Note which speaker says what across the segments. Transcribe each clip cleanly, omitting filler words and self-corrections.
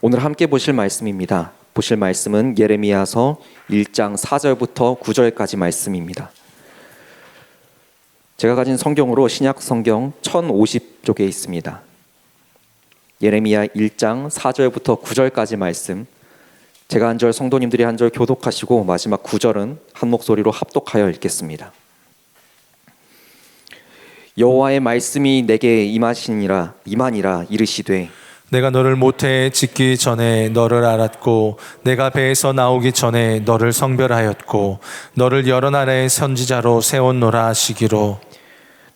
Speaker 1: 오늘 함께 보실 말씀입니다. 보실 말씀은 예레미야서 1장 4절부터 9절까지 말씀입니다. 제가 가진 성경으로 신약 성경 1050쪽에 있습니다. 예레미야 1장 4절부터 9절까지 말씀, 제가 한 절, 성도님들이 한 절 교독하시고 마지막 9절은 한 목소리로 합독하여 읽겠습니다. 여호와의 말씀이 내게 임하니라 이르시되,
Speaker 2: 내가 너를 모태에 짓기 전에 너를 알았고 내가 배에서 나오기 전에 너를 성별하였고 너를 여러 나라의 선지자로 세웠노라 하시기로.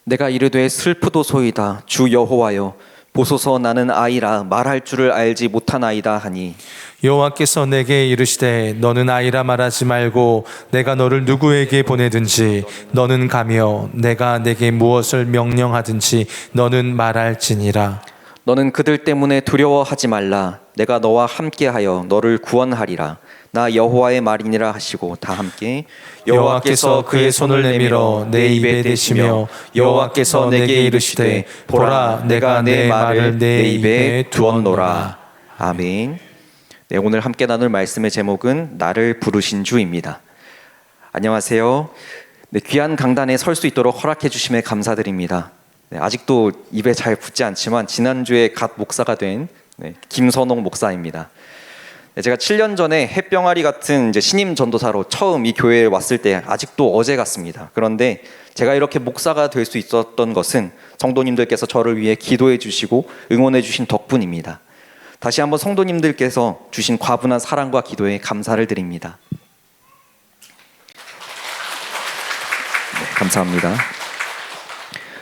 Speaker 1: 내가 이르되 슬프도소이다 주 여호와여, 보소서 나는 아이라 말할 줄을 알지 못하나이다 하니,
Speaker 2: 여호와께서 내게 이르시되 너는 아이라 말하지 말고 내가 너를 누구에게 보내든지 너는 가며 내가 내게 무엇을 명령하든지 너는 말할지니라.
Speaker 1: 너는 그들 때문에 두려워하지 말라. 내가 너와 함께하여 너를 구원하리라. 나 여호와의 말이니라 하시고 다 함께,
Speaker 2: 여호와께서 그의 손을 내밀어 내 입에 대시며 여호와께서 내게 이르시되 보라 내가 내 말을 내 입에 두었노라.
Speaker 1: 아멘. 네, 오늘 함께 나눌 말씀의 제목은 나를 부르신 주입니다. 안녕하세요. 네, 귀한 강단에 설 수 있도록 허락해 주심에 감사드립니다. 네, 아직도 입에 잘 붙지 않지만 지난주에 갓 목사가 된 김선홍 목사입니다. 네, 제가 7년 전에 햇병아리 같은 신임 전도사로 처음 이 교회에 왔을 때 아직도 어제 같습니다. 그런데 제가 이렇게 목사가 될 수 있었던 것은 성도님들께서 저를 위해 기도해 주시고 응원해 주신 덕분입니다. 다시 한번 성도님들께서 주신 과분한 사랑과 기도에 감사를 드립니다. 네, 감사합니다.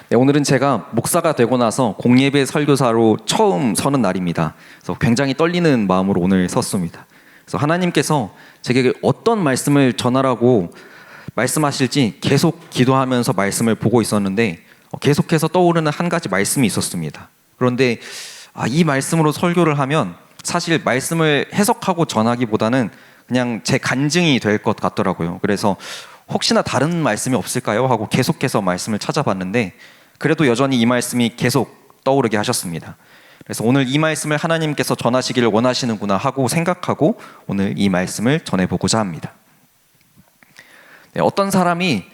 Speaker 1: 네, 오늘은 제가 목사가 되고 나서 공예배 설교사로 처음 서는 날입니다. 그래서 굉장히 떨리는 마음으로 오늘 섰습니다. 그래서 하나님께서 제게 어떤 말씀을 전하라고 말씀하실지 계속 기도하면서 말씀을 보고 있었는데 계속해서 떠오르는 한 가지 말씀이 있었습니다. 그런데 이 말씀으로 설교를 하면 사실 말씀을 해석하고 전하기보다는 그냥 제 간증이 될 것 같더라고요. 그래서 혹시나 다른 말씀이 없을까요? 하고 계속해서 말씀을 찾아봤는데 그래도 여전히 이 말씀이 계속 떠오르게 하셨습니다. 그래서 오늘 이 말씀을 하나님께서 전하시기를 원하시는구나 하고 생각하고 오늘 이 말씀을 전해보고자 합니다. 네, 어떤 사람이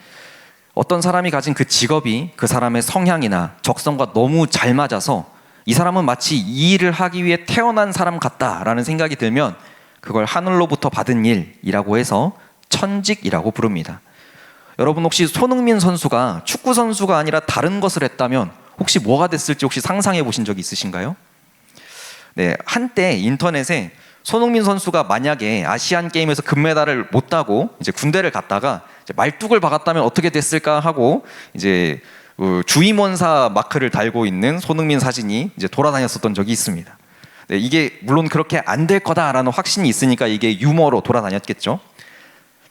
Speaker 1: 가진 그 직업이 그 사람의 성향이나 적성과 너무 잘 맞아서 이 사람은 마치 이 일을 하기 위해 태어난 사람 같다라는 생각이 들면 그걸 하늘로부터 받은 일이라고 해서 천직이라고 부릅니다. 여러분 혹시 손흥민 선수가 축구 선수가 아니라 다른 것을 했다면 혹시 뭐가 됐을지 혹시 상상해 보신 적이 있으신가요? 네, 한때 인터넷에 손흥민 선수가 만약에 아시안 게임에서 금메달을 못 따고 이제 군대를 갔다가 이제 말뚝을 박았다면 어떻게 됐을까 하고 이제 주임원사 마크를 달고 있는 손흥민 사진이 이제 돌아다녔었던 적이 있습니다. 네, 이게 물론 그렇게 안 될 거다라는 확신이 있으니까 이게 유머로 돌아다녔겠죠.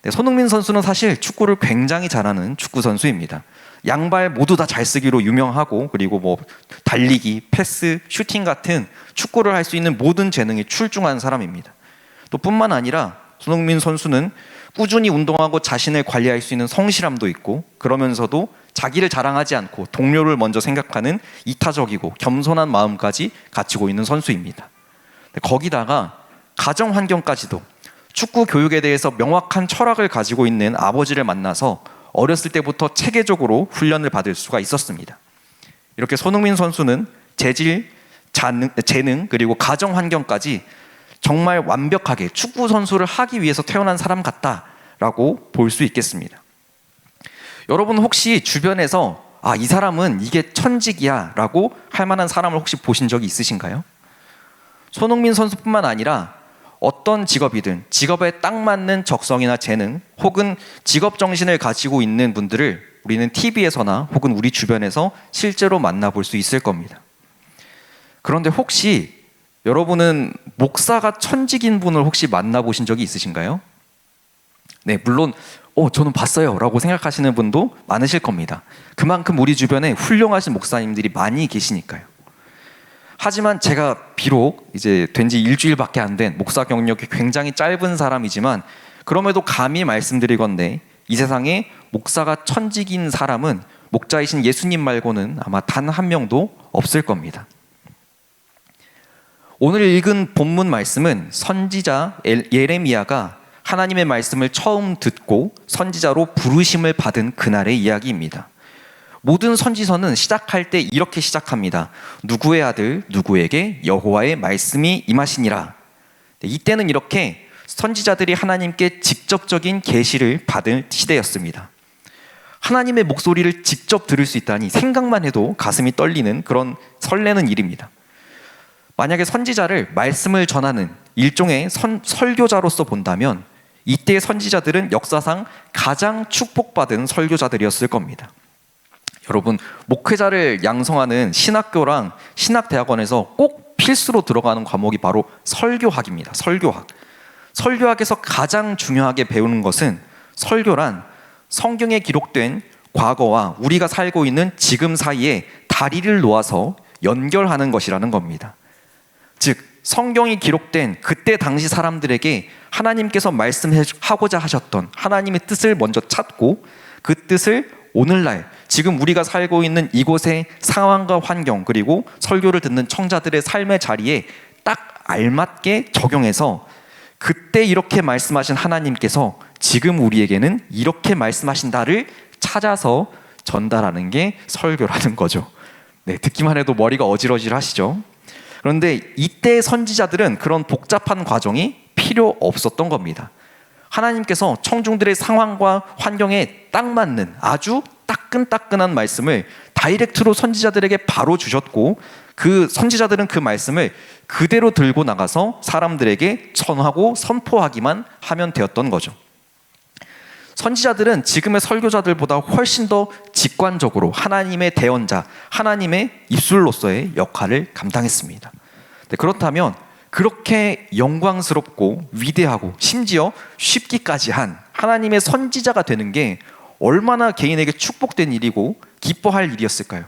Speaker 1: 네, 손흥민 선수는 사실 축구를 굉장히 잘하는 축구 선수입니다. 양발 모두 다 잘 쓰기로 유명하고 그리고 뭐 달리기, 패스, 슈팅 같은 축구를 할 수 있는 모든 재능이 출중한 사람입니다. 또 뿐만 아니라 손흥민 선수는 꾸준히 운동하고 자신을 관리할 수 있는 성실함도 있고 그러면서도 자기를 자랑하지 않고 동료를 먼저 생각하는 이타적이고 겸손한 마음까지 갖추고 있는 선수입니다. 거기다가 가정 환경까지도 축구 교육에 대해서 명확한 철학을 가지고 있는 아버지를 만나서 어렸을 때부터 체계적으로 훈련을 받을 수가 있었습니다. 이렇게 손흥민 선수는 재질, 재능 그리고 가정 환경까지 정말 완벽하게 축구 선수를 하기 위해서 태어난 사람 같다라고 볼 수 있겠습니다. 여러분 혹시 주변에서 이 사람은 이게 천직이야 라고 할 만한 사람을 혹시 보신 적이 있으신가요? 손흥민 선수뿐만 아니라 어떤 직업이든 직업에 딱 맞는 적성이나 재능 혹은 직업 정신을 가지고 있는 분들을 우리는 TV에서나 혹은 우리 주변에서 실제로 만나볼 수 있을 겁니다. 그런데 혹시 여러분은 목사가 천직인 분을 혹시 만나보신 적이 있으신가요? 네, 물론 저는 봤어요 라고 생각하시는 분도 많으실 겁니다. 그만큼 우리 주변에 훌륭하신 목사님들이 많이 계시니까요. 하지만 제가 비록 이제 된 지 일주일밖에 안 된 목사 경력이 굉장히 짧은 사람이지만 그럼에도 감히 말씀드리건대 이 세상에 목사가 천직인 사람은 목자이신 예수님 말고는 아마 단 한 명도 없을 겁니다. 오늘 읽은 본문 말씀은 선지자 예레미야가 하나님의 말씀을 처음 듣고 선지자로 부르심을 받은 그날의 이야기입니다. 모든 선지서는 시작할 때 이렇게 시작합니다. 누구의 아들 누구에게 여호와의 말씀이 임하시니라. 이때는 이렇게 선지자들이 하나님께 직접적인 계시를 받을 시대였습니다. 하나님의 목소리를 직접 들을 수 있다니 생각만 해도 가슴이 떨리는 그런 설레는 일입니다. 만약에 선지자를 말씀을 전하는 일종의 설교자로서 본다면 이때의 선지자들은 역사상 가장 축복받은 설교자들이었을 겁니다. 여러분, 목회자를 양성하는 신학교랑 신학대학원에서 꼭 필수로 들어가는 과목이 바로 설교학입니다. 설교학. 설교학에서 가장 중요하게 배우는 것은 설교란 성경에 기록된 과거와 우리가 살고 있는 지금 사이에 다리를 놓아서 연결하는 것이라는 겁니다. 즉, 성경이 기록된 그때 당시 사람들에게 하나님께서 말씀하고자 하셨던 하나님의 뜻을 먼저 찾고 그 뜻을 오늘날 지금 우리가 살고 있는 이곳의 상황과 환경 그리고 설교를 듣는 청자들의 삶의 자리에 딱 알맞게 적용해서 그때 이렇게 말씀하신 하나님께서 지금 우리에게는 이렇게 말씀하신다를 찾아서 전달하는 게 설교라는 거죠. 네, 듣기만 해도 머리가 어질어질하시죠? 그런데 이때 선지자들은 그런 복잡한 과정이 필요 없었던 겁니다. 하나님께서 청중들의 상황과 환경에 딱 맞는 아주 따끈따끈한 말씀을 다이렉트로 선지자들에게 바로 주셨고 그 선지자들은 그 말씀을 그대로 들고 나가서 사람들에게 전하고 선포하기만 하면 되었던 거죠. 선지자들은 지금의 설교자들보다 훨씬 더 직관적으로 하나님의 대언자, 하나님의 입술로서의 역할을 감당했습니다. 그렇다면 그렇게 영광스럽고 위대하고 심지어 쉽기까지 한 하나님의 선지자가 되는 게 얼마나 개인에게 축복된 일이고 기뻐할 일이었을까요?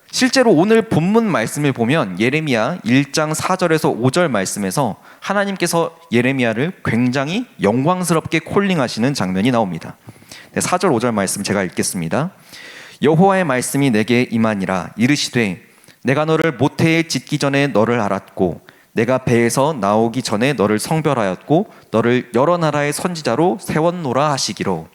Speaker 1: 실제로 오늘 본문 말씀을 보면 예레미야 1장 4절에서 5절 말씀에서 하나님께서 예레미야를 굉장히 영광스럽게 콜링하시는 장면이 나옵니다. 4절 5절 말씀 제가 읽겠습니다. 여호와의 말씀이 내게 임하니라. 이르시되 내가 너를 모태에 짓기 전에 너를 알았고 내가 배에서 나오기 전에 너를 성별하였고 너를 여러 나라의 선지자로 세웠노라 하시기로.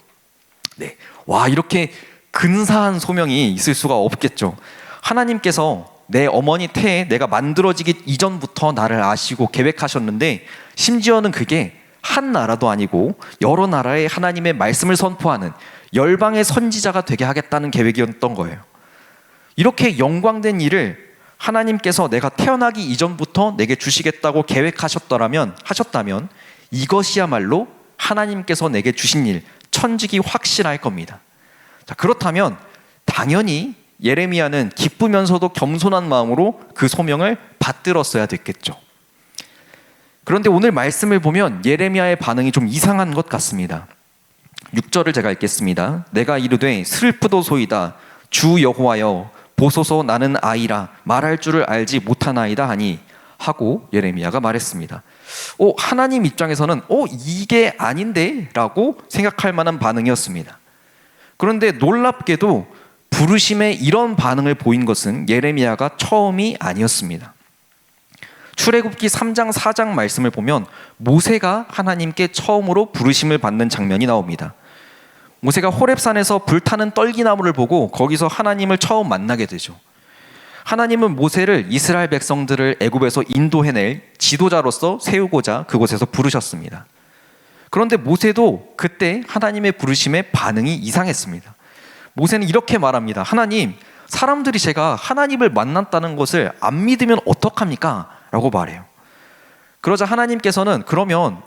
Speaker 1: 네, 와, 이렇게 근사한 소명이 있을 수가 없겠죠. 하나님께서 내 어머니 태에 내가 만들어지기 이전부터 나를 아시고 계획하셨는데 심지어는 그게 한 나라도 아니고 여러 나라의 하나님의 말씀을 선포하는 열방의 선지자가 되게 하겠다는 계획이었던 거예요. 이렇게 영광된 일을 하나님께서 내가 태어나기 이전부터 내게 주시겠다고 계획하셨다면 이것이야말로 하나님께서 내게 주신 일, 천직이 확실할 겁니다. 자, 그렇다면 당연히 예레미야는 기쁘면서도 겸손한 마음으로 그 소명을 받들었어야 됐겠죠. 그런데 오늘 말씀을 보면 예레미야의 반응이 좀 이상한 것 같습니다. 6절을 제가 읽겠습니다. 내가 이르되 슬프도소이다 주 여호와여 보소서 나는 아이라 말할 줄을 알지 못하나이다 하니 하고 예레미야가 말했습니다. 하나님 입장에서는 이게 아닌데? 라고 생각할 만한 반응이었습니다. 그런데 놀랍게도 부르심에 이런 반응을 보인 것은 예레미야가 처음이 아니었습니다. 출애굽기 3장 4장 말씀을 보면 모세가 하나님께 처음으로 부르심을 받는 장면이 나옵니다. 모세가 호렙산에서 불타는 떨기나무를 보고 거기서 하나님을 처음 만나게 되죠. 하나님은 모세를 이스라엘 백성들을 애굽에서 인도해낼 지도자로서 세우고자 그곳에서 부르셨습니다. 그런데 모세도 그때 하나님의 부르심에 반응이 이상했습니다. 모세는 이렇게 말합니다. 하나님, 사람들이 제가 하나님을 만났다는 것을 안 믿으면 어떡합니까? 라고 말해요. 그러자 하나님께서는 그러면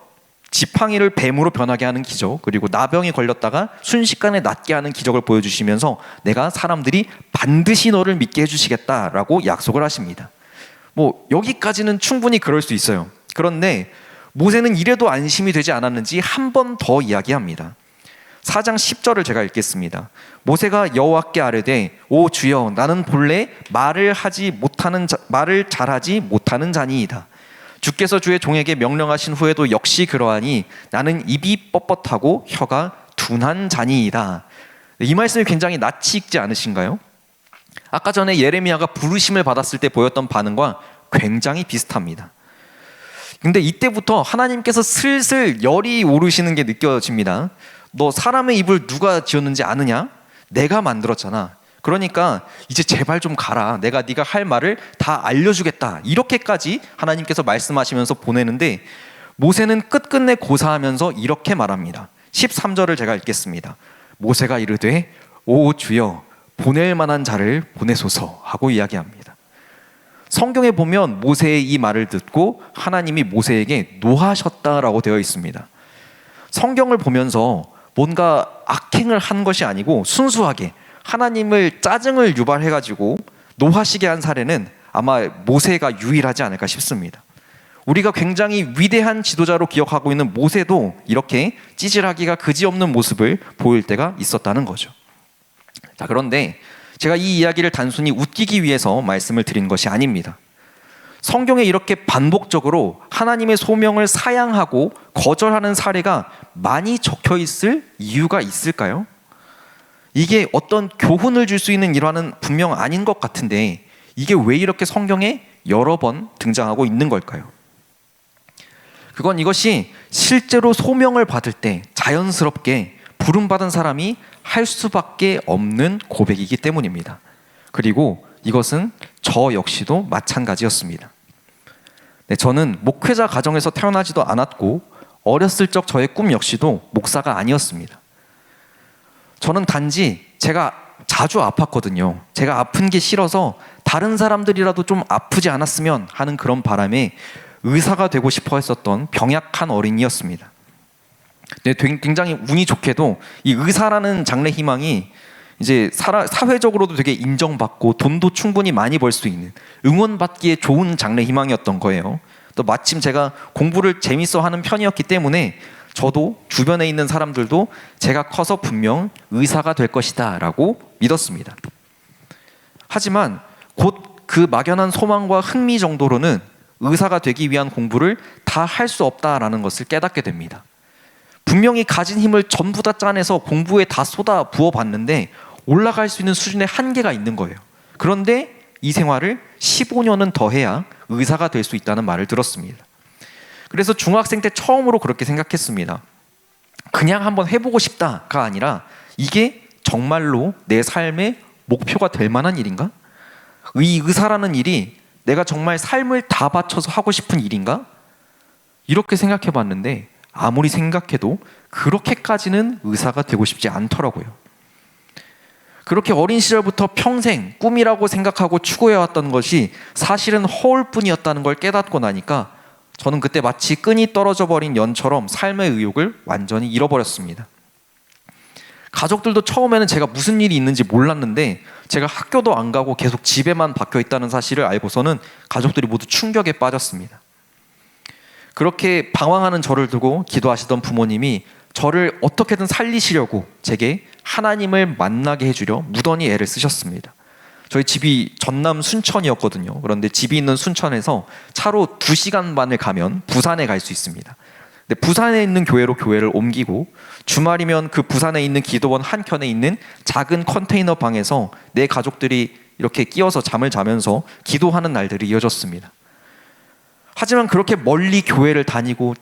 Speaker 1: 지팡이를 뱀으로 변하게 하는 기적, 그리고 나병이 걸렸다가 순식간에 낫게 하는 기적을 보여주시면서 내가 사람들이 반드시 너를 믿게 해주시겠다라고 약속을 하십니다. 여기까지는 충분히 그럴 수 있어요. 그런데 모세는 이래도 안심이 되지 않았는지 한 번 더 이야기합니다. 4장 10절을 제가 읽겠습니다. 모세가 여호와께 아뢰되 오 주여 나는 본래 말을 잘하지 못하는 자니이다. 주께서 주의 종에게 명령하신 후에도 역시 그러하니 나는 입이 뻣뻣하고 혀가 둔한 자니이다. 이 말씀이 굉장히 낯이 익지 않으신가요? 아까 전에 예레미야가 부르심을 받았을 때 보였던 반응과 굉장히 비슷합니다. 근데 이때부터 하나님께서 슬슬 열이 오르시는 게 느껴집니다. 너 사람의 입을 누가 지었는지 아느냐? 내가 만들었잖아. 그러니까 이제 제발 좀 가라. 내가 네가 할 말을 다 알려주겠다. 이렇게까지 하나님께서 말씀하시면서 보내는데 모세는 끝끝내 고사하면서 이렇게 말합니다. 13절을 제가 읽겠습니다. 모세가 이르되 오 주여 보낼 만한 자를 보내소서 하고 이야기합니다. 성경에 보면 모세의 이 말을 듣고 하나님이 모세에게 노하셨다라고 되어 있습니다. 성경을 보면서 뭔가 악행을 한 것이 아니고 순수하게 하나님을 짜증을 유발해가지고 노하시게 한 사례는 아마 모세가 유일하지 않을까 싶습니다. 우리가 굉장히 위대한 지도자로 기억하고 있는 모세도 이렇게 찌질하기가 그지없는 모습을 보일 때가 있었다는 거죠. 자, 그런데 제가 이 이야기를 단순히 웃기기 위해서 말씀을 드린 것이 아닙니다. 성경에 이렇게 반복적으로 하나님의 소명을 사양하고 거절하는 사례가 많이 적혀 있을 이유가 있을까요? 이게 어떤 교훈을 줄 수 있는 일화는 분명 아닌 것 같은데 이게 왜 이렇게 성경에 여러 번 등장하고 있는 걸까요? 그건 이것이 실제로 소명을 받을 때 자연스럽게 부름받은 사람이 할 수밖에 없는 고백이기 때문입니다. 그리고 이것은 저 역시도 마찬가지였습니다. 네, 저는 목회자 가정에서 태어나지도 않았고 어렸을 적 저의 꿈 역시도 목사가 아니었습니다. 저는 단지 제가 자주 아팠거든요. 제가 아픈 게 싫어서 다른 사람들이라도 좀 아프지 않았으면 하는 그런 바람에 의사가 되고 싶어 했었던 병약한 어린이였습니다. 네, 굉장히 운이 좋게도 이 의사라는 장래 희망이 이제 사회적으로도 되게 인정받고 돈도 충분히 많이 벌 수 있는 응원받기에 좋은 장래 희망이었던 거예요. 또 마침 제가 공부를 재밌어 하는 편이었기 때문에 저도 주변에 있는 사람들도 제가 커서 분명 의사가 될 것이다 라고 믿었습니다. 하지만 곧 그 막연한 소망과 흥미 정도로는 의사가 되기 위한 공부를 다 할 수 없다라는 것을 깨닫게 됩니다. 분명히 가진 힘을 전부 다 짜내서 공부에 다 쏟아 부어봤는데 올라갈 수 있는 수준의 한계가 있는 거예요. 그런데 이 생활을 15년은 더 해야 의사가 될 수 있다는 말을 들었습니다. 그래서 중학생 때 처음으로 그렇게 생각했습니다. 그냥 한번 해보고 싶다가 아니라 이게 정말로 내 삶의 목표가 될 만한 일인가? 이 의사라는 일이 내가 정말 삶을 다 바쳐서 하고 싶은 일인가? 이렇게 생각해 봤는데 아무리 생각해도 그렇게까지는 의사가 되고 싶지 않더라고요. 그렇게 어린 시절부터 평생 꿈이라고 생각하고 추구해왔던 것이 사실은 허울뿐이었다는 걸 깨닫고 나니까 저는 그때 마치 끈이 떨어져 버린 연처럼 삶의 의욕을 완전히 잃어버렸습니다. 가족들도 처음에는 제가 무슨 일이 있는지 몰랐는데 제가 학교도 안 가고 계속 집에만 박혀 있다는 사실을 알고서는 가족들이 모두 충격에 빠졌습니다. 그렇게 방황하는 저를 두고 기도하시던 부모님이 저를 어떻게든 살리시려고 제게 하나님을 만나게 해주려 무던히 애를 쓰셨습니다. 저희 집이 전남 순천이었거든요. 그런데 집이 있는 순천에서 차로 2시간 반을 가면 부산에 갈 수 있습니다. 근데 부산에 있는 교회로 교회를 옮기고 주말이면 그 부산에 있는 기도원 한켠에 있는 작은 컨테이너 방에서 내 가족들이 이렇게 끼어서 잠을 자면서 기도하는 날들이 이어졌습니다. 하지만 그렇게 멀리 교회를 다니고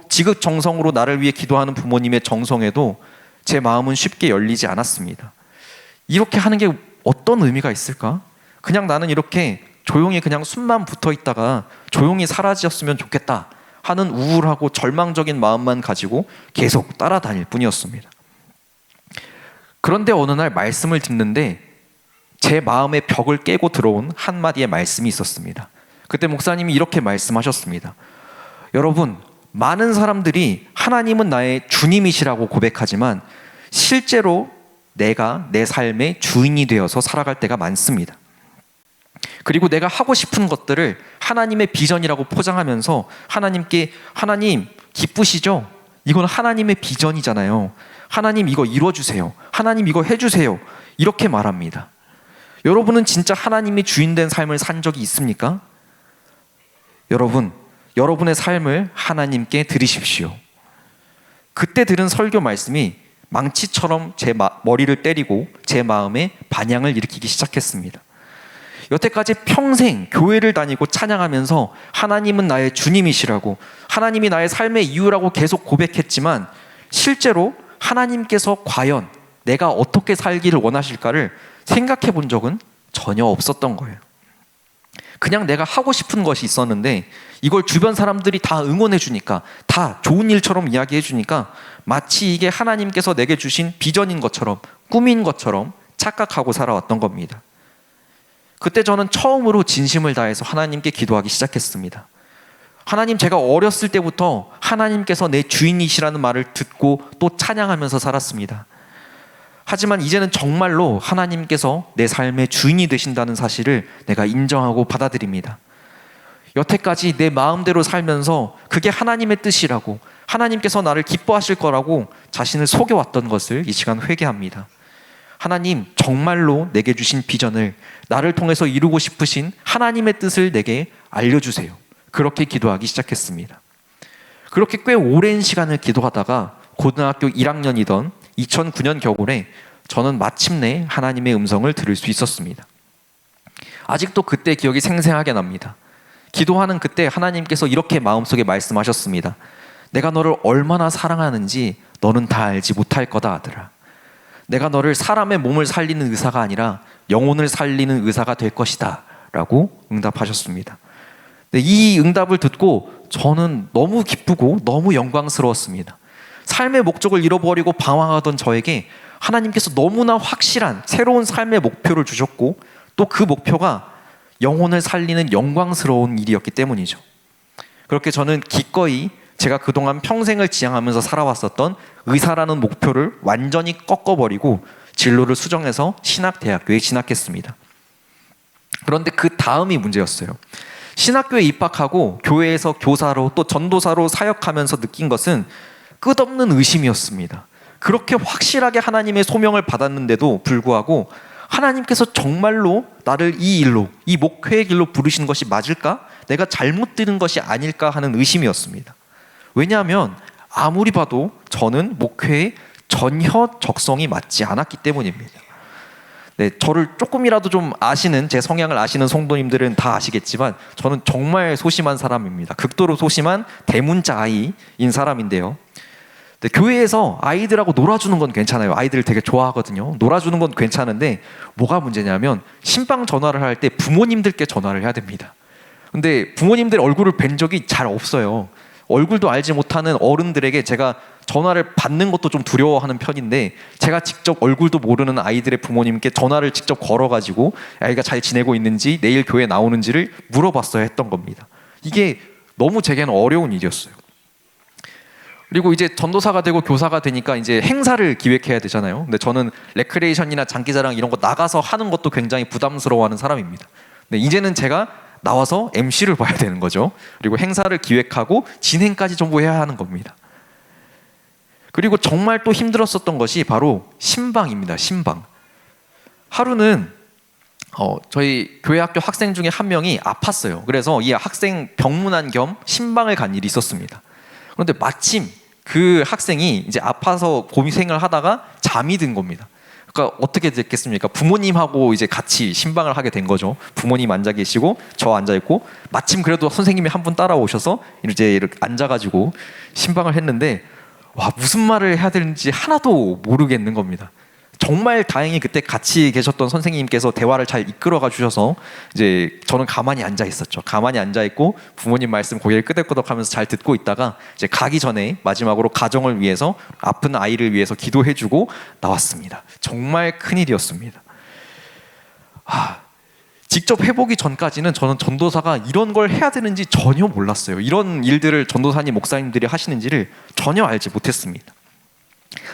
Speaker 1: 지극정성으로 나를 위해 기도하는 부모님의 정성에도 제 마음은 쉽게 열리지 않았습니다. 이렇게 하는 게 어떤 의미가 있을까? 그냥 나는 이렇게 조용히 그냥 숨만 붙어 있다가 조용히 사라졌으면 좋겠다 하는 우울하고 절망적인 마음만 가지고 계속 따라다닐 뿐이었습니다. 그런데 어느 날 말씀을 듣는데 제 마음의 벽을 깨고 들어온 한마디의 말씀이 있었습니다. 그때 목사님이 이렇게 말씀하셨습니다. 여러분, 많은 사람들이 하나님은 나의 주님이시라고 고백하지만 실제로 내가 내 삶의 주인이 되어서 살아갈 때가 많습니다. 그리고 내가 하고 싶은 것들을 하나님의 비전이라고 포장하면서 하나님께 하나님 기쁘시죠? 이건 하나님의 비전이잖아요. 하나님 이거 이루어주세요. 하나님 이거 해주세요. 이렇게 말합니다. 여러분은 진짜 하나님이 주인된 삶을 산 적이 있습니까? 여러분, 여러분의 삶을 하나님께 드리십시오. 그때 들은 설교 말씀이 망치처럼 제 머리를 때리고 제 마음에 반향을 일으키기 시작했습니다. 여태까지 평생 교회를 다니고 찬양하면서 하나님은 나의 주님이시라고, 하나님이 나의 삶의 이유라고 계속 고백했지만 실제로 하나님께서 과연 내가 어떻게 살기를 원하실까를 생각해 본 적은 전혀 없었던 거예요. 그냥 내가 하고 싶은 것이 있었는데 이걸 주변 사람들이 다 응원해 주니까, 다 좋은 일처럼 이야기해 주니까 마치 이게 하나님께서 내게 주신 비전인 것처럼, 꿈인 것처럼 착각하고 살아왔던 겁니다. 그때 저는 처음으로 진심을 다해서 하나님께 기도하기 시작했습니다. 하나님, 제가 어렸을 때부터 하나님께서 내 주인이시라는 말을 듣고 또 찬양하면서 살았습니다. 하지만 이제는 정말로 하나님께서 내 삶의 주인이 되신다는 사실을 내가 인정하고 받아들입니다. 여태까지 내 마음대로 살면서 그게 하나님의 뜻이라고, 하나님께서 나를 기뻐하실 거라고 자신을 속여왔던 것을 이 시간 회개합니다. 하나님, 정말로 내게 주신 비전을, 나를 통해서 이루고 싶으신 하나님의 뜻을 내게 알려주세요. 그렇게 기도하기 시작했습니다. 그렇게 꽤 오랜 시간을 기도하다가 고등학교 1학년이던 2009년 겨울에 저는 마침내 하나님의 음성을 들을 수 있었습니다. 아직도 그때 기억이 생생하게 납니다. 기도하는 그때 하나님께서 이렇게 마음속에 말씀하셨습니다. 내가 너를 얼마나 사랑하는지 너는 다 알지 못할 거다, 아들아. 내가 너를 사람의 몸을 살리는 의사가 아니라 영혼을 살리는 의사가 될 것이다 라고 응답하셨습니다. 이 응답을 듣고 저는 너무 기쁘고 너무 영광스러웠습니다. 삶의 목적을 잃어버리고 방황하던 저에게 하나님께서 너무나 확실한 새로운 삶의 목표를 주셨고, 또 그 목표가 영혼을 살리는 영광스러운 일이었기 때문이죠. 그렇게 저는 기꺼이 제가 그동안 평생을 지향하면서 살아왔었던 의사라는 목표를 완전히 꺾어버리고 진로를 수정해서 신학대학교에 진학했습니다. 그런데 그 다음이 문제였어요. 신학교에 입학하고 교회에서 교사로 또 전도사로 사역하면서 느낀 것은 끝없는 의심이었습니다. 그렇게 확실하게 하나님의 소명을 받았는데도 불구하고 하나님께서 정말로 나를 이 일로, 이 목회의 길로 부르신 것이 맞을까? 내가 잘못 들은 것이 아닐까 하는 의심이었습니다. 왜냐하면 아무리 봐도 저는 목회에 전혀 적성이 맞지 않았기 때문입니다. 네, 저를 조금이라도 좀 아시는, 제 성향을 아시는 성도님들은 다 아시겠지만 저는 정말 소심한 사람입니다. 극도로 소심한 대문자 아이인 사람인데요. 네, 교회에서 아이들하고 놀아주는 건 괜찮아요. 아이들 되게 좋아하거든요. 놀아주는 건 괜찮은데 뭐가 문제냐면 신방 전화를 할 때 부모님들께 전화를 해야 됩니다. 근데 부모님들 얼굴을 뵌 적이 잘 없어요. 얼굴도 알지 못하는 어른들에게 제가 전화를 받는 것도 좀 두려워하는 편인데, 제가 직접 얼굴도 모르는 아이들의 부모님께 전화를 직접 걸어가지고 아이가 잘 지내고 있는지, 내일 교회 나오는지를 물어봤어야 했던 겁니다. 이게 너무 제게는 어려운 일이었어요. 그리고 이제 전도사가 되고 교사가 되니까 이제 행사를 기획해야 되잖아요. 근데 저는 레크레이션이나 장기자랑 이런 거 나가서 하는 것도 굉장히 부담스러워하는 사람입니다. 근데 이제는 제가 나와서 MC를 봐야 되는 거죠. 그리고 행사를 기획하고 진행까지 전부 해야 하는 겁니다. 그리고 정말 또 힘들었었던 것이 바로 신방입니다. 신방. 하루는 저희 교회 학교 학생 중에 한 명이 아팠어요. 그래서 이 학생 병문안 겸 신방을 간 일이 있었습니다. 그런데 마침 그 학생이 이제 아파서 고생을 하다가 잠이 든 겁니다. 그러니까 어떻게 됐겠습니까? 부모님하고 이제 같이 신방을 하게 된 거죠. 부모님 앉아 계시고 저 앉아 있고, 마침 그래도 선생님이 한 분 따라오셔서 이제 이렇게 앉아가지고 신방을 했는데, 와, 무슨 말을 해야 되는지 하나도 모르겠는 겁니다. 정말 다행히 그때 같이 계셨던 선생님께서 대화를 잘 이끌어가 주셔서 이제 저는 가만히 앉아 있었죠. 가만히 앉아 있고 부모님 말씀 고개를 끄덕끄덕하면서 잘 듣고 있다가 이제 가기 전에 마지막으로 가정을 위해서, 아픈 아이를 위해서 기도해주고 나왔습니다. 정말 큰일이었습니다. 직접 해보기 전까지는 저는 전도사가 이런 걸 해야 되는지 전혀 몰랐어요. 이런 일들을 전도사님, 목사님들이 하시는지를 전혀 알지 못했습니다.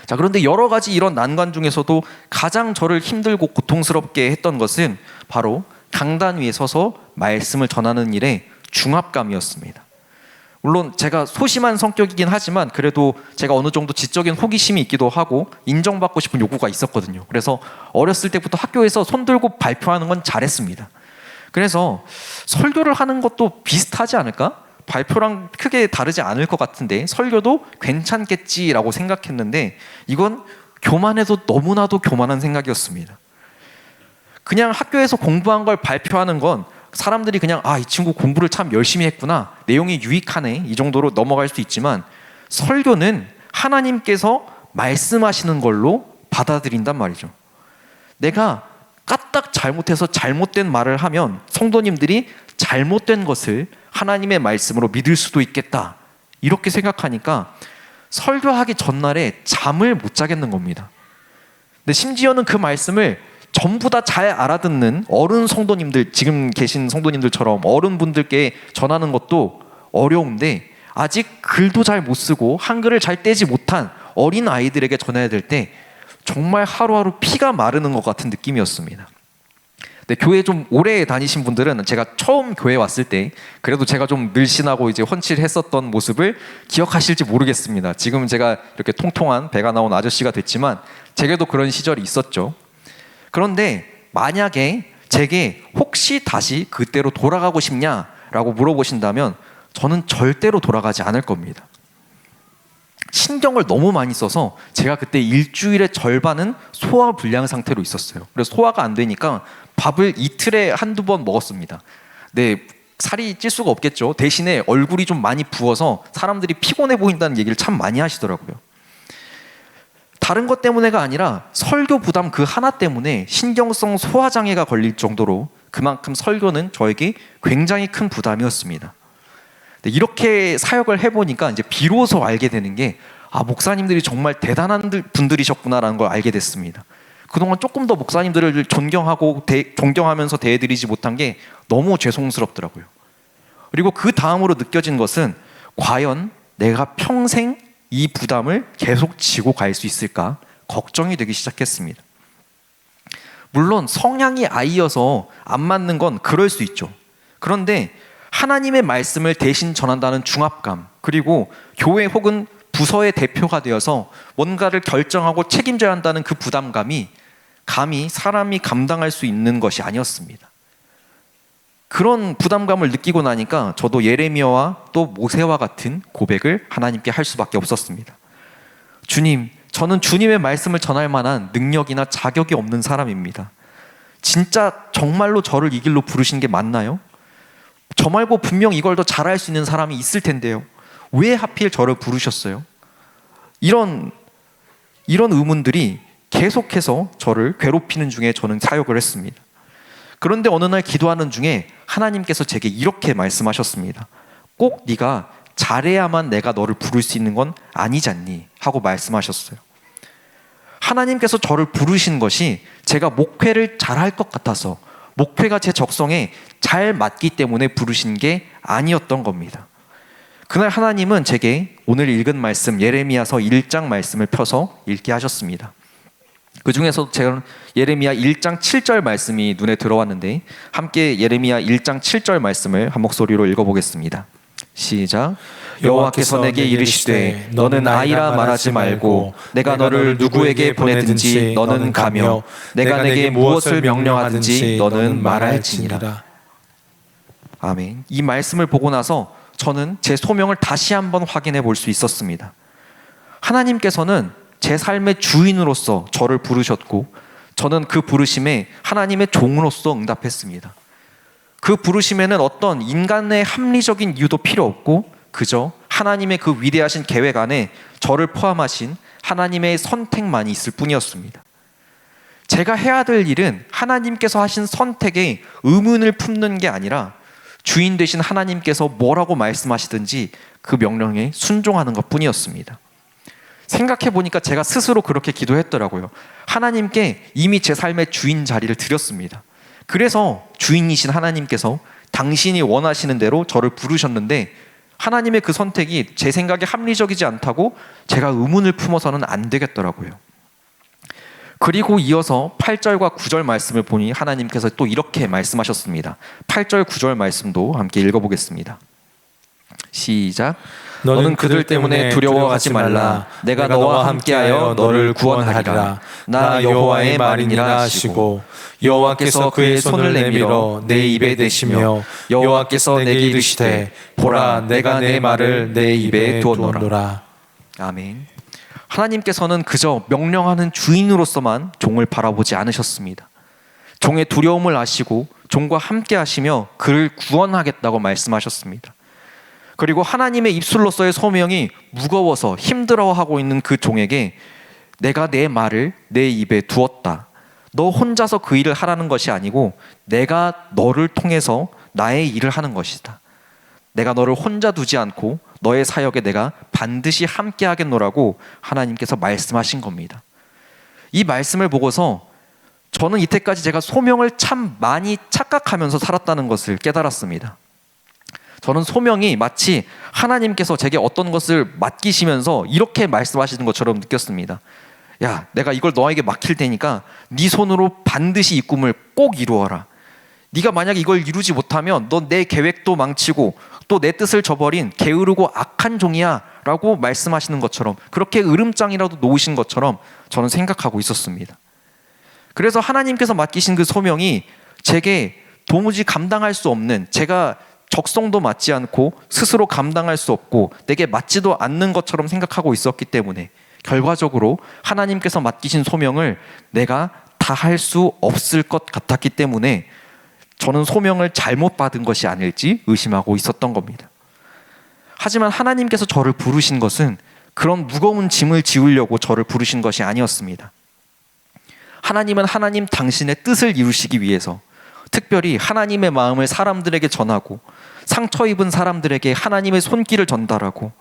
Speaker 1: 자, 그런데 여러 가지 이런 난관 중에서도 가장 저를 힘들고 고통스럽게 했던 것은 바로 강단 위에 서서 말씀을 전하는 일에 중압감이었습니다. 물론 제가 소심한 성격이긴 하지만 그래도 제가 어느 정도 지적인 호기심이 있기도 하고 인정받고 싶은 요구가 있었거든요. 그래서 어렸을 때부터 학교에서 손들고 발표하는 건 잘했습니다. 그래서 설교를 하는 것도 비슷하지 않을까? 발표랑 크게 다르지 않을 것 같은데 설교도 괜찮겠지라고 생각했는데, 이건 교만해도 너무나도 교만한 생각이었습니다. 그냥 학교에서 공부한 걸 발표하는 건 사람들이 그냥 아, 이 친구 공부를 참 열심히 했구나, 내용이 유익하네, 이 정도로 넘어갈 수 있지만 설교는 하나님께서 말씀하시는 걸로 받아들인단 말이죠. 내가 까딱 잘못해서 잘못된 말을 하면 성도님들이 잘못된 것을 하나님의 말씀으로 믿을 수도 있겠다, 이렇게 생각하니까 설교하기 전날에 잠을 못 자겠는 겁니다. 근데 심지어는 그 말씀을 전부 다 잘 알아듣는 어른 성도님들, 지금 계신 성도님들처럼 어른분들께 전하는 것도 어려운데 아직 글도 잘 못 쓰고 한글을 잘 떼지 못한 어린 아이들에게 전해야 될 때 정말 하루하루 피가 마르는 것 같은 느낌이었습니다. 근데 교회 좀 오래 다니신 분들은 제가 처음 교회 왔을 때 그래도 제가 좀 늘씬하고 이제 훤칠했었던 모습을 기억하실지 모르겠습니다. 지금 제가 이렇게 통통한 배가 나온 아저씨가 됐지만 제게도 그런 시절이 있었죠. 그런데 만약에 제게 혹시 다시 그때로 돌아가고 싶냐라고 물어보신다면 저는 절대로 돌아가지 않을 겁니다. 신경을 너무 많이 써서 제가 그때 일주일의 절반은 소화 불량 상태로 있었어요. 그래서 소화가 안 되니까 밥을 이틀에 한두 번 먹었습니다. 네, 살이 찔 수가 없겠죠. 대신에 얼굴이 좀 많이 부어서 사람들이 피곤해 보인다는 얘기를 참 많이 하시더라고요. 다른 것 때문에가 아니라 설교 부담 그 하나 때문에 신경성 소화장애가 걸릴 정도로 그만큼 설교는 저에게 굉장히 큰 부담이었습니다. 이렇게 사역을 해보니까 이제 비로소 알게 되는 게 아, 목사님들이 정말 대단한 분들이셨구나라는 걸 알게 됐습니다. 그동안 조금 더 목사님들을 존경하면서 대해드리지 못한 게 너무 죄송스럽더라고요. 그리고 그 다음으로 느껴진 것은 과연 내가 평생 이 부담을 계속 지고 갈 수 있을까 걱정이 되기 시작했습니다. 물론 성향이 아이여서 안 맞는 건 그럴 수 있죠. 그런데 하나님의 말씀을 대신 전한다는 중압감, 그리고 교회 혹은 부서의 대표가 되어서 뭔가를 결정하고 책임져야 한다는 그 부담감이 감히 사람이 감당할 수 있는 것이 아니었습니다. 그런 부담감을 느끼고 나니까 저도 예레미야와 또 모세와 같은 고백을 하나님께 할 수밖에 없었습니다. 주님, 저는 주님의 말씀을 전할 만한 능력이나 자격이 없는 사람입니다. 진짜 정말로 저를 이 길로 부르신 게 맞나요? 저 말고 분명 이걸 더 잘할 수 있는 사람이 있을 텐데요. 왜 하필 저를 부르셨어요? 이런 의문들이 계속해서 저를 괴롭히는 중에 저는 사역을 했습니다. 그런데 어느 날 기도하는 중에 하나님께서 제게 이렇게 말씀하셨습니다. 꼭 네가 잘해야만 내가 너를 부를 수 있는 건 아니지 않니? 하고 말씀하셨어요. 하나님께서 저를 부르신 것이 제가 목회를 잘할 것 같아서, 목회가 제 적성에 잘 맞기 때문에 부르신 게 아니었던 겁니다. 그날 하나님은 제게 오늘 읽은 말씀 예레미야서 1장 말씀을 펴서 읽게 하셨습니다. 그 중에서 제가 예레미야 1장 7절 말씀이 눈에 들어왔는데 함께 예레미야 1장 7절 말씀을 한 목소리로 읽어보겠습니다. 시작. 여호와께서 내게 이르시되 너는 아이라 말하지 말고 내가 너를 누구에게 보내든지 너는 가며 내가 내게 무엇을 명령하든지 너는 말할지니라. 아멘. 이 말씀을 보고 나서 저는 제 소명을 다시 한번 확인해 볼 수 있었습니다. 하나님께서는 제 삶의 주인으로서 저를 부르셨고 저는 그 부르심에 하나님의 종으로서 응답했습니다. 그 부르심에는 어떤 인간의 합리적인 이유도 필요 없고 그저 하나님의 그 위대하신 계획 안에 저를 포함하신 하나님의 선택만이 있을 뿐이었습니다. 제가 해야 될 일은 하나님께서 하신 선택에 의문을 품는 게 아니라 주인 되신 하나님께서 뭐라고 말씀하시든지 그 명령에 순종하는 것 뿐이었습니다. 생각해 보니까 제가 스스로 그렇게 기도했더라고요. 하나님께 이미 제 삶의 주인 자리를 드렸습니다. 그래서 주인이신 하나님께서 당신이 원하시는 대로 저를 부르셨는데 하나님의 그 선택이 제 생각에 합리적이지 않다고 제가 의문을 품어서는 안 되겠더라고요. 그리고 이어서 8절과 9절 말씀을 보니 하나님께서 또 이렇게 말씀하셨습니다. 8절 9절 말씀도 함께 읽어보겠습니다. 시작. 너는 그들 때문에 두려워하지 말라. 내가 너와 함께하여 너를 구원하리라. 나 여호와의 말이니라 하시고 여호와께서 그의 손을 내밀어 내 입에 대시며 여호와께서 내게 이르시되 보라 내가 내 말을 내 입에 두었노라. 아멘. 하나님께서는 그저 명령하는 주인으로서만 종을 바라보지 않으셨습니다. 종의 두려움을 아시고 종과 함께 하시며 그를 구원하겠다고 말씀하셨습니다. 그리고 하나님의 입술로서의 소명이 무거워서 힘들어하고 있는 그 종에게 내가 내 말을 내 입에 두었다. 너 혼자서 그 일을 하라는 것이 아니고 내가 너를 통해서 나의 일을 하는 것이다. 내가 너를 혼자 두지 않고 너의 사역에 내가 반드시 함께 하겠노라고 하나님께서 말씀하신 겁니다. 이 말씀을 보고서 저는 이때까지 제가 소명을 참 많이 착각하면서 살았다는 것을 깨달았습니다. 저는 소명이 마치 하나님께서 제게 어떤 것을 맡기시면서 이렇게 말씀하시는 것처럼 느꼈습니다. 야, 내가 이걸 너에게 맡길 테니까 네 손으로 반드시 이 꿈을 꼭 이루어라. 네가 만약 이걸 이루지 못하면 넌 내 계획도 망치고 또 내 뜻을 저버린 게으르고 악한 종이야 라고 말씀하시는 것처럼, 그렇게 으름장이라도 놓으신 것처럼 저는 생각하고 있었습니다. 그래서 하나님께서 맡기신 그 소명이 제게 도무지 감당할 수 없는, 제가 적성도 맞지 않고 스스로 감당할 수 없고 내게 맞지도 않는 것처럼 생각하고 있었기 때문에 결과적으로 하나님께서 맡기신 소명을 내가 다 할 수 없을 것 같았기 때문에 저는 소명을 잘못 받은 것이 아닐지 의심하고 있었던 겁니다. 하지만 하나님께서 저를 부르신 것은 그런 무거운 짐을 지우려고 저를 부르신 것이 아니었습니다. 하나님은 하나님 당신의 뜻을 이루시기 위해서 특별히 하나님의 마음을 사람들에게 전하고 상처 입은 사람들에게 하나님의 손길을 전달하고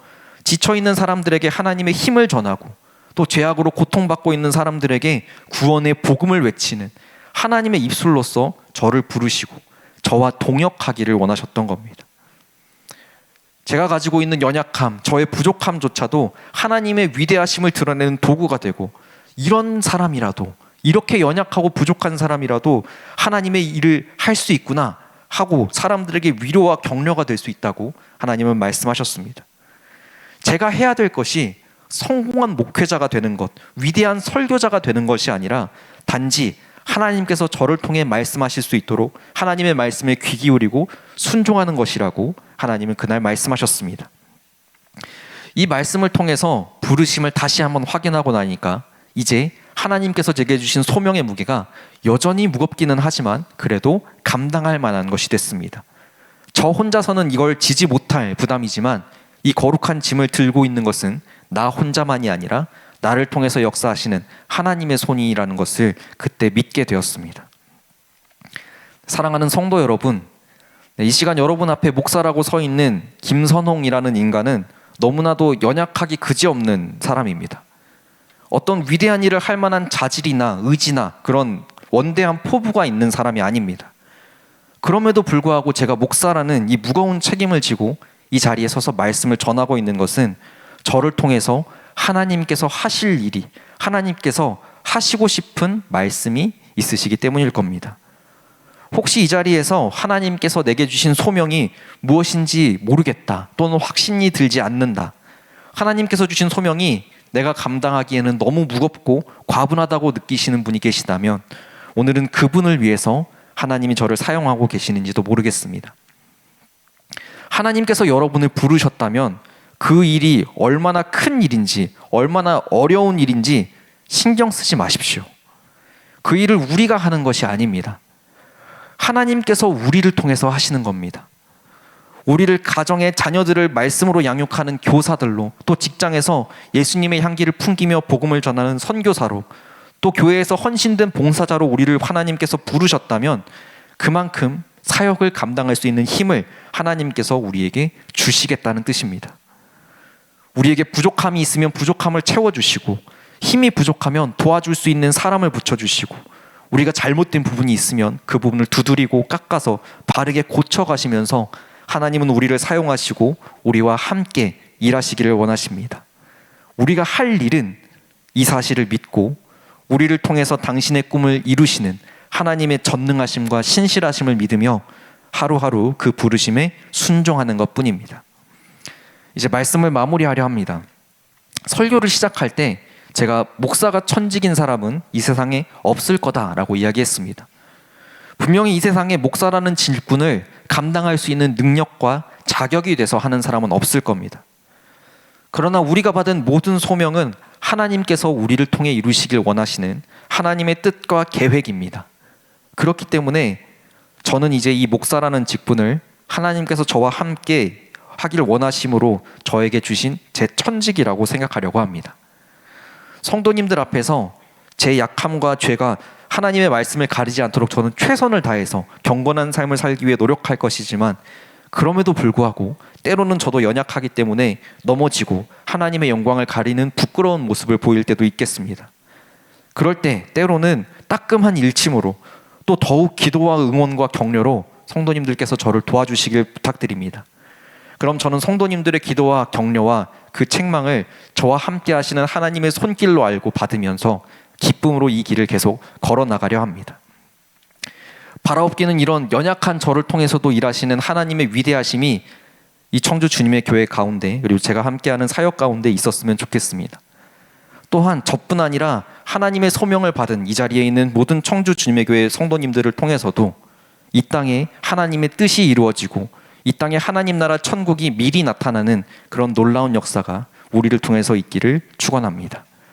Speaker 1: 지쳐있는 사람들에게 하나님의 힘을 전하고 또 죄악으로 고통받고 있는 사람들에게 구원의 복음을 외치는 하나님의 입술로서 저를 부르시고 저와 동역하기를 원하셨던 겁니다. 제가 가지고 있는 연약함, 저의 부족함조차도 하나님의 위대하심을 드러내는 도구가 되고, 이런 사람이라도, 이렇게 연약하고 부족한 사람이라도 하나님의 일을 할 수 있구나 하고 사람들에게 위로와 격려가 될 수 있다고 하나님은 말씀하셨습니다. 제가 해야 될 것이 성공한 목회자가 되는 것, 위대한 설교자가 되는 것이 아니라 단지 하나님께서 저를 통해 말씀하실 수 있도록 하나님의 말씀에 귀 기울이고 순종하는 것이라고 하나님은 그날 말씀하셨습니다. 이 말씀을 통해서 부르심을 다시 한번 확인하고 나니까 이제 하나님께서 제게 주신 소명의 무게가 여전히 무겁기는 하지만 그래도 감당할 만한 것이 됐습니다. 저 혼자서는 이걸 지지 못할 부담이지만 이 거룩한 짐을 들고 있는 것은 나 혼자만이 아니라 나를 통해서 역사하시는 하나님의 손이라는 것을 그때 믿게 되었습니다. 사랑하는 성도 여러분, 이 시간 여러분 앞에 목사라고 서 있는 김선홍이라는 인간은 너무나도 연약하기 그지없는 사람입니다. 어떤 위대한 일을 할 만한 자질이나 의지나 그런 원대한 포부가 있는 사람이 아닙니다. 그럼에도 불구하고 제가 목사라는 이 무거운 책임을 지고 이 자리에 서서 말씀을 전하고 있는 것은 저를 통해서 하나님께서 하실 일이, 하나님께서 하시고 싶은 말씀이 있으시기 때문일 겁니다. 혹시 이 자리에서 하나님께서 내게 주신 소명이 무엇인지 모르겠다 또는 확신이 들지 않는다, 하나님께서 주신 소명이 내가 감당하기에는 너무 무겁고 과분하다고 느끼시는 분이 계시다면 오늘은 그분을 위해서 하나님이 저를 사용하고 계시는지도 모르겠습니다. 하나님께서 여러분을 부르셨다면 그 일이 얼마나 큰 일인지, 얼마나 어려운 일인지 신경 쓰지 마십시오. 그 일을 우리가 하는 것이 아닙니다. 하나님께서 우리를 통해서 하시는 겁니다. 우리를 가정의 자녀들을 말씀으로 양육하는 교사들로, 또 직장에서 예수님의 향기를 풍기며 복음을 전하는 선교사로, 또 교회에서 헌신된 봉사자로 우리를 하나님께서 부르셨다면 그만큼 사역을 감당할 수 있는 힘을 하나님께서 우리에게 주시겠다는 뜻입니다. 우리에게 부족함이 있으면 부족함을 채워주시고, 힘이 부족하면 도와줄 수 있는 사람을 붙여주시고, 우리가 잘못된 부분이 있으면 그 부분을 두드리고 깎아서 바르게 고쳐가시면서 하나님은 우리를 사용하시고 우리와 함께 일하시기를 원하십니다. 우리가 할 일은 이 사실을 믿고 우리를 통해서 당신의 꿈을 이루시는 하나님의 전능하심과 신실하심을 믿으며 하루하루 그 부르심에 순종하는 것뿐입니다. 이제 말씀을 마무리하려 합니다. 설교를 시작할 때 제가 목사가 천직인 사람은 이 세상에 없을 거다라고 이야기했습니다. 분명히 이 세상에 목사라는 직분을 감당할 수 있는 능력과 자격이 돼서 하는 사람은 없을 겁니다. 그러나 우리가 받은 모든 소명은 하나님께서 우리를 통해 이루시길 원하시는 하나님의 뜻과 계획입니다. 그렇기 때문에 저는 이제 이 목사라는 직분을 하나님께서 저와 함께 하기를 원하심으로 저에게 주신 제 천직이라고 생각하려고 합니다. 성도님들 앞에서 제 약함과 죄가 하나님의 말씀을 가리지 않도록 저는 최선을 다해서 경건한 삶을 살기 위해 노력할 것이지만, 그럼에도 불구하고 때로는 저도 연약하기 때문에 넘어지고 하나님의 영광을 가리는 부끄러운 모습을 보일 때도 있겠습니다. 그럴 때 때로는 따끔한 일침으로, 또 더욱 기도와 응원과 격려로 성도님들께서 저를 도와주시길 부탁드립니다. 그럼 저는 성도님들의 기도와 격려와 그 책망을 저와 함께 하시는 하나님의 손길로 알고 받으면서 기쁨으로 이 길을 계속 걸어나가려 합니다. 바라옵기는 이런 연약한 저를 통해서도 일하시는 하나님의 위대하심이 이 청주 주님의 교회 가운데, 그리고 제가 함께하는 사역 가운데 있었으면 좋겠습니다. 또한 저뿐 아니라 하나님의 소명을 받은 이 자리에 있는 모든 청주 주님의 교회 성도님들을 통해서도 이 땅에 하나님의 뜻이 이루어지고 이 땅에 하나님 나라 천국이 미리 나타나는 그런 놀라운 역사가 우리를 통해서 있기를 축원합니다.